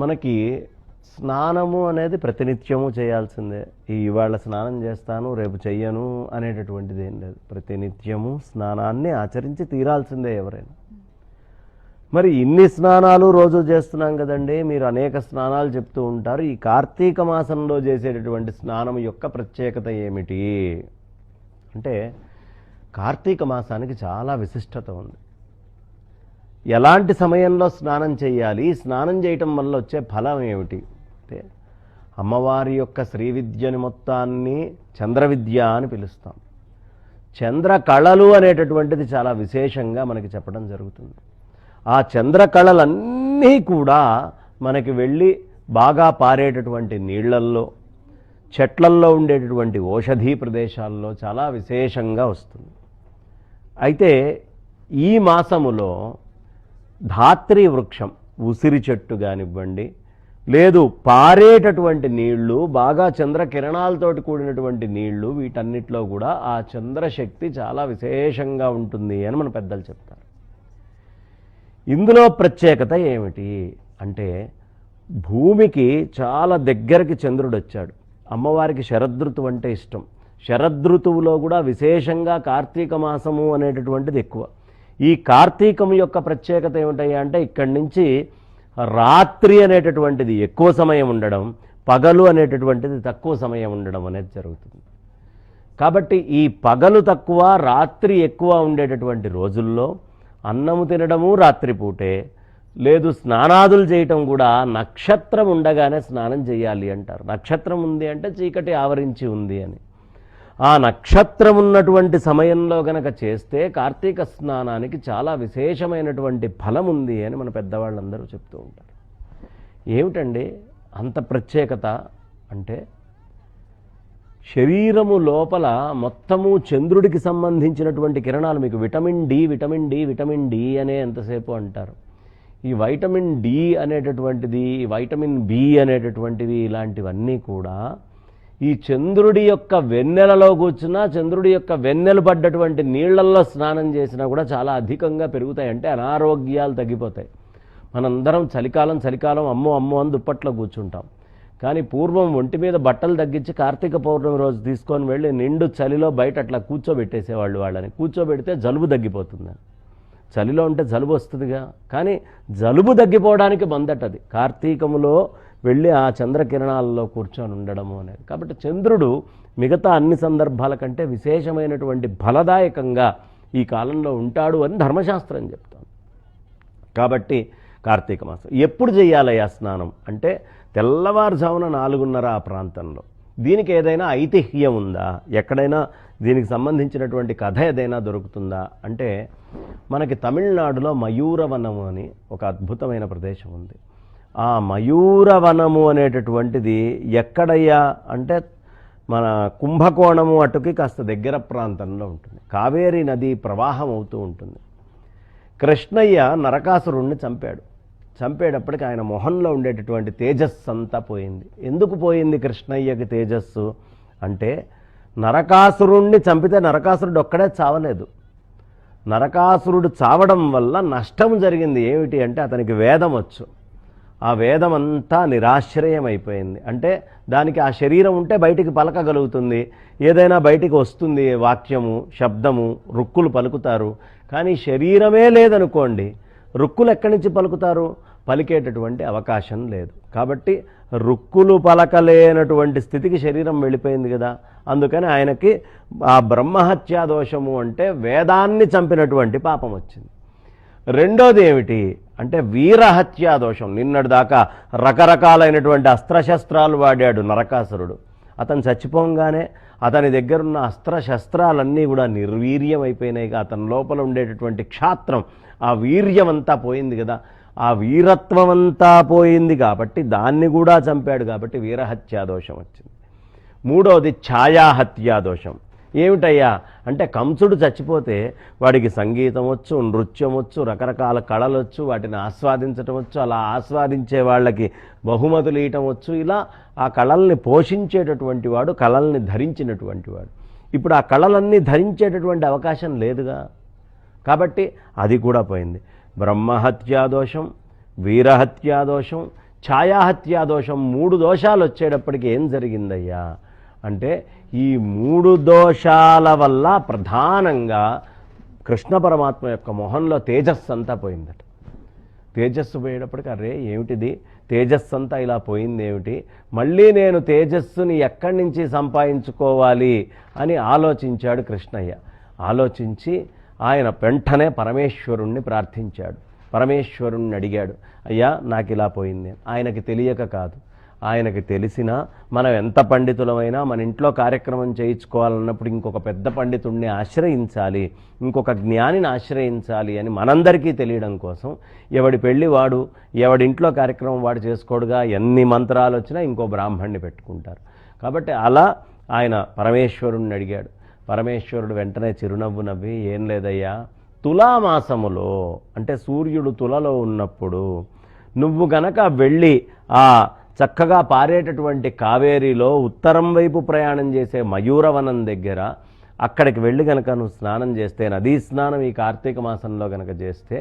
మనకి స్నానము అనేది ప్రతినిత్యము చేయాల్సిందే. ఇవాళ స్నానం చేస్తాను రేపు చెయ్యను అనేటటువంటిది ఏం లేదు. ప్రతినిత్యము స్నానాన్ని ఆచరించి తీరాల్సిందే ఎవరైనా. మరి ఇన్ని స్నానాలు రోజు చేస్తున్నాం కదండి, మీరు అనేక స్నానాలు చెప్తూ ఉంటారు. ఈ కార్తీక మాసంలో చేసేటటువంటి స్నానం యొక్క ప్రత్యేకత ఏమిటి అంటే, కార్తీక మాసానికి చాలా విశిష్టత ఉంది. ఎలాంటి సమయంలో స్నానం చేయాలి, స్నానం చేయటం వల్ల వచ్చే ఫలం ఏమిటి అంటే, అమ్మవారి యొక్క శ్రీ విద్యని మొత్తాన్ని చంద్ర విద్య అని పిలుస్తాం. చంద్ర కళలు అనేటటువంటిది చాలా విశేషంగా మనకి చెప్పడం జరుగుతుంది. ఆ చంద్ర కళలన్నీ కూడా మనకి వెళ్ళి బాగా పారేటటువంటి నీళ్లల్లో, చెట్లల్లో ఉండేటటువంటి ఔషధీ ప్రదేశాల్లో చాలా విశేషంగా వస్తుంది. అయితే ఈ మాసములో ధాత్రి వృక్షం, ఉసిరి చెట్టు కానివ్వండి, లేదు పారేటటువంటి నీళ్లు, బాగా చంద్రకిరణాలతోటి కూడినటువంటి నీళ్లు, వీటన్నిటిలో కూడా ఆ చంద్రశక్తి చాలా విశేషంగా ఉంటుంది అని మన పెద్దలు చెప్తారు. ఇందులో ప్రత్యేకత ఏమిటి అంటే, భూమికి చాలా దగ్గరికి చంద్రుడు వచ్చాడు. అమ్మవారికి శరదృతువు అంటే ఇష్టం. శరదృతువులో కూడా విశేషంగా కార్తీక మాసము అనేటటువంటిది ఎక్కువ. ఈ కార్తీకం యొక్క ప్రత్యేకత ఏమిటయ్యా అంటే, ఇక్కడి నుంచి రాత్రి అనేటటువంటిది ఎక్కువ సమయం ఉండడం, పగలు అనేటటువంటిది తక్కువ సమయం ఉండడం అనేది జరుగుతుంది. కాబట్టి ఈ పగలు తక్కువ రాత్రి ఎక్కువ ఉండేటటువంటి రోజుల్లో అన్నము తినడము రాత్రిపూటే, లేదు స్నానాదులు చేయటం కూడా నక్షత్రం ఉండగానే స్నానం చేయాలి అంటారు. నక్షత్రం ఉంది అంటే చీకటి ఆవరించి ఉంది అని. ఆ నక్షత్రం ఉన్నటువంటి సమయంలో గనక చేస్తే కార్తీక స్నానానికి చాలా విశేషమైనటువంటి ఫలం ఉంది అని మన పెద్దవాళ్ళందరూ చెప్తూ ఉంటారు. ఏమిటండి అంత ప్రత్యేకత అంటే, శరీరము లోపల మొత్తము చంద్రుడికి సంబంధించినటువంటి కిరణాలు, మీకు vitamin D vitamin D vitamin D అనే ఎంతసేపు అంటారు. ఈ వైటమిన్ డి అనేటటువంటిది, వైటమిన్ బి అనేటటువంటివి, ఇలాంటివన్నీ కూడా ఈ చంద్రుడి యొక్క వెన్నెలలో కూర్చున్నా, చంద్రుడి యొక్క వెన్నెలు పడ్డటువంటి నీళ్లల్లో స్నానం చేసినా కూడా చాలా అధికంగా పెరుగుతాయి. అంటే అనారోగ్యాలు తగ్గిపోతాయి. మనందరం చలికాలం అమ్మో అని దుప్పట్లో కూర్చుంటాం. కానీ పూర్వం ఒంటి మీద బట్టలు తగ్గించి కార్తీక పౌర్ణమి రోజు తీసుకొని వెళ్ళి నిండు చలిలో బయట అట్లా కూర్చోబెట్టేసేవాళ్ళు. వాళ్ళని కూర్చోబెడితే జలుబు తగ్గిపోతుంది. చలిలో ఉంటే జలుబు వస్తుందిగా, కానీ జలుబు తగ్గిపోవడానికి మందటది కార్తీకములో వెళ్ళి ఆ చంద్రకిరణాలలో కూర్చొని ఉండడము అనేది. కాబట్టి చంద్రుడు మిగతా అన్ని సందర్భాల కంటే విశేషమైనటువంటి ఫలదాయకంగా ఈ కాలంలో ఉంటాడు అని ధర్మశాస్త్రం చెప్తాం. కాబట్టి కార్తీక మాసం ఎప్పుడు చేయాలయ్యా స్నానం అంటే, తెల్లవారుజామున 4:30 ఆ ప్రాంతంలో. దీనికి ఏదైనా ఐతిహ్యం ఉందా, ఎక్కడైనా దీనికి సంబంధించినటువంటి కథ ఏదైనా దొరుకుతుందా అంటే, మనకి తమిళనాడులో మయూరవనము అని ఒక అద్భుతమైన ప్రదేశం ఉంది. ఆ మయూరవనము అనేటటువంటిది ఎక్కడయ్యా అంటే, మన కుంభకోణము అటుకి కాస్త దగ్గర ప్రాంతంలో ఉంటుంది. కావేరీ నది ప్రవాహం అవుతూ ఉంటుంది. కృష్ణయ్య నరకాసురుణ్ణి చంపేటప్పటికి ఆయన మొహంలో ఉండేటటువంటి తేజస్సు అంతా పోయింది. ఎందుకు పోయింది కృష్ణయ్యకి తేజస్సు అంటే, నరకాసురుణ్ణి చంపితే నరకాసురుడు ఒక్కడే చావలేదు. నరకాసురుడు చావడం వల్ల నష్టం జరిగింది. ఏమిటి అంటే, అతనికి వేదం వచ్చు. ఆ వేదం అంతా నిరాశ్రయం అయిపోయింది. అంటే దానికి ఆ శరీరం ఉంటే బయటికి పలకగలుగుతుంది, ఏదైనా బయటికి వస్తుంది, వాక్యము, శబ్దము, రుక్కులు పలుకుతారు. కానీ శరీరమే లేదనుకోండి, రుక్కులు ఎక్కడి నుంచి పలుకుతారు? పలికేటటువంటి అవకాశం లేదు. కాబట్టి రుక్కులు పలకలేనటువంటి స్థితికి శరీరం వెళ్ళిపోయింది కదా. అందుకని ఆయనకి ఆ బ్రహ్మహత్యా దోషము అంటే వేదాన్ని చంపినటువంటి పాపం వచ్చింది. రెండోది ఏమిటి అంటే వీరహత్యా దోషం. నిన్నటి దాకా రకరకాలైనటువంటి అస్త్రశస్త్రాలు వాడాడు నరకాసురుడు. అతను చచ్చిపోగానే అతని దగ్గరున్న అస్త్రశస్త్రాలన్నీ కూడా నిర్వీర్యం అయిపోయినాయి. అతని లోపల ఉండేటటువంటి క్షాత్రం, ఆ వీర్యం అంతా పోయింది కదా. ఆ వీరత్వం అంతా పోయింది కాబట్టి దాన్ని కూడా చంపాడు. కాబట్టి వీరహత్యా దోషం వచ్చింది. మూడవది ఛాయాహత్యా దోషం. ఏమిటయ్యా అంటే, కంసుడు చచ్చిపోతే వాడికి సంగీతం వచ్చు, నృత్యం వచ్చు, రకరకాల కళలు వచ్చు, వాటిని ఆస్వాదించటం వచ్చు, అలా ఆస్వాదించే వాళ్ళకి బహుమతులు ఇవ్వటం వచ్చు. ఇలా ఆ కళల్ని పోషించేటటువంటి వాడు, కళల్ని ధరించినటువంటి వాడు. ఇప్పుడు ఆ కళలన్నీ ధరించేటటువంటి అవకాశం లేదుగా. కాబట్టి అది కూడా పోయింది. బ్రహ్మహత్యా దోషం, వీరహత్యా దోషం, ఛాయాహత్యా దోషం 3 దోషాలు వచ్చేటప్పటికి ఏం జరిగిందయ్యా అంటే ఈ 3 దోషాల వల్ల ప్రధానంగా కృష్ణ పరమాత్మ యొక్క మొహంలో తేజస్సు అంతా పోయిందట. తేజస్సు పోయేటప్పటికి అరే ఏమిటిది, తేజస్సు అంతా ఇలా పోయింది ఏమిటి, మళ్ళీ నేను తేజస్సుని ఎక్కడి నుంచి సంపాదించుకోవాలి అని ఆలోచించాడు కృష్ణయ్య. ఆలోచించి ఆయన వెంటనే పరమేశ్వరుణ్ణి ప్రార్థించాడు. పరమేశ్వరుణ్ణి అడిగాడు, అయ్యా నాకు ఇలా పోయింది. ఆయనకి తెలియక కాదు, ఆయనకి తెలిసినా మనం ఎంత పండితులమైనా మన ఇంట్లో కార్యక్రమం చేయించుకోవాలన్నప్పుడు ఇంకొక పెద్ద పండితుడిని ఆశ్రయించాలి, ఇంకొక జ్ఞానిని ఆశ్రయించాలి అని మనందరికీ తెలియడం కోసం ఎవడి పెళ్ళి వాడు, ఎవడింట్లో కార్యక్రమం వాడు చేసుకోడుగా, ఎన్ని మంత్రాలు వచ్చినా ఇంకో బ్రాహ్మణ్ణి పెట్టుకుంటారు. కాబట్టి అలా ఆయన పరమేశ్వరుణ్ణి అడిగాడు. పరమేశ్వరుడు వెంటనే చిరునవ్వు నవ్వి, ఏం లేదయ్యా, తులామాసములో అంటే సూర్యుడు తులలో ఉన్నప్పుడు నువ్వు గనక వెళ్ళి ఆ చక్కగా పారేటటువంటి కావేరీలో ఉత్తరం వైపు ప్రయాణం చేసే మయూరవనం దగ్గర అక్కడికి వెళ్ళి గనక నువ్వు స్నానం చేస్తే, నదీ స్నానం ఈ కార్తీక మాసంలో గనక చేస్తే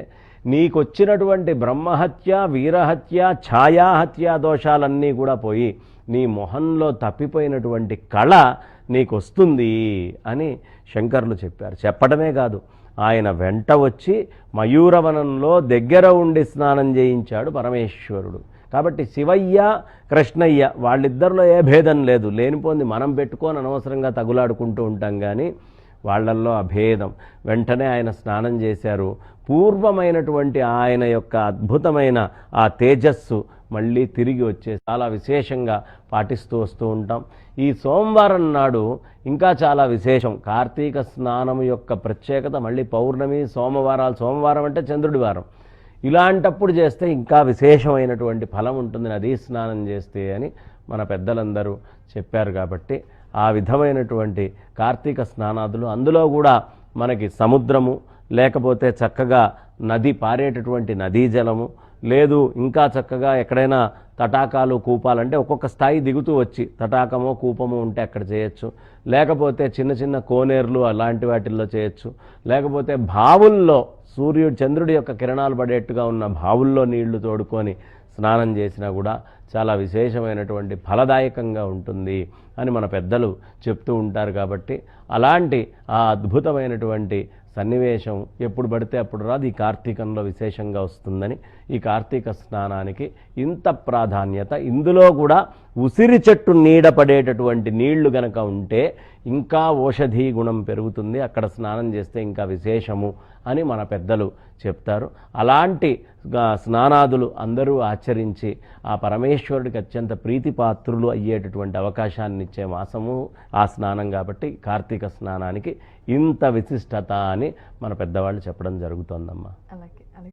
నీకొచ్చినటువంటి బ్రహ్మహత్య, వీరహత్య, ఛాయాహత్యా దోషాలన్నీ కూడా పోయి నీ మొహంలో తప్పిపోయినటువంటి కళ నీకు వస్తుంది అని శంకరులు చెప్పారు. చెప్పడమే కాదు, ఆయన వెంట వచ్చి మయూరవనంలో దగ్గర ఉండి స్నానం చేయించాడు పరమేశ్వరుడు. కాబట్టి శివయ్య కృష్ణయ్య వాళ్ళిద్దరిలో ఏ భేదం లేదు, లేనిపోంది మనం పెట్టుకొని అనవసరంగా తగులాడుకుంటూ ఉంటాం, కానీ వాళ్ళల్లో అభేదం. వెంటనే ఆయన స్నానం చేశారు. పూర్వమైనటువంటి ఆయన యొక్క అద్భుతమైన ఆ తేజస్సు మళ్ళీ తిరిగి వచ్చే చాలా విశేషంగా పాటిస్తూ వస్తూ ఉంటాం. ఈ సోమవారం నాడు ఇంకా చాలా విశేషం. కార్తీక స్నానం యొక్క ప్రత్యేకత మళ్ళీ పౌర్ణమి, సోమవారాలు, సోమవారం అంటే చంద్రుడి వారం, ఇలాంటప్పుడు చేస్తే ఇంకా విశేషమైనటువంటి ఫలం ఉంటుంది నదీ స్నానం చేస్తే అని మన పెద్దలందరూ చెప్పారు. కాబట్టి ఆ విధమైనటువంటి కార్తీక స్నానాదులు, అందులో కూడా మనకి సముద్రము, లేకపోతే చక్కగా నది పారేటటువంటి నదీ జలము, లేదు ఇంకా చక్కగా ఎక్కడైనా తటాకాలు, కూపాలంటే ఒక్కొక్క స్థాయి దిగుతూ వచ్చి తటాకమో కూపమో ఉంటే అక్కడ చేయొచ్చు, లేకపోతే చిన్న చిన్న కోనేర్లు అలాంటి వాటిల్లో చేయొచ్చు, లేకపోతే బావుల్లో సూర్యుడు చంద్రుడి యొక్క కిరణాలు పడేట్టుగా ఉన్న బావుల్లో నీళ్లు తోడుకొని స్నానం చేసినా కూడా చాలా విశేషమైనటువంటి ఫలదాయకంగా ఉంటుంది అని మన పెద్దలు చెప్తూ ఉంటారు. కాబట్టి అలాంటి ఆ అద్భుతమైనటువంటి సన్నివేశం ఎప్పుడు పడితే అప్పుడు రాదు, ఈ కార్తీకంలో విశేషంగా వస్తుందని ఈ కార్తీక స్నానానికి ఇంత ప్రాధాన్యత. ఇందులో కూడా ఉసిరి చెట్టు నీడ పడేటటువంటి నీళ్లు గనక ఉంటే ఇంకా ఓషధీ గుణం పెరుగుతుంది, అక్కడ స్నానం చేస్తే ఇంకా విశేషము అని మన పెద్దలు చెప్తారు. అలాంటి స్నానాదులు అందరూ ఆచరించి ఆ పరమేశ్వరుడికి అత్యంత ప్రీతిపాత్రులు అయ్యేటటువంటి అవకాశాన్ని ఇచ్చే మాసము ఆ స్నానం. కాబట్టి కార్తీక స్నానానికి ఇంత విశిష్టత అని మన పెద్దవాళ్ళు చెప్పడం జరుగుతోందమ్మా. అలాగే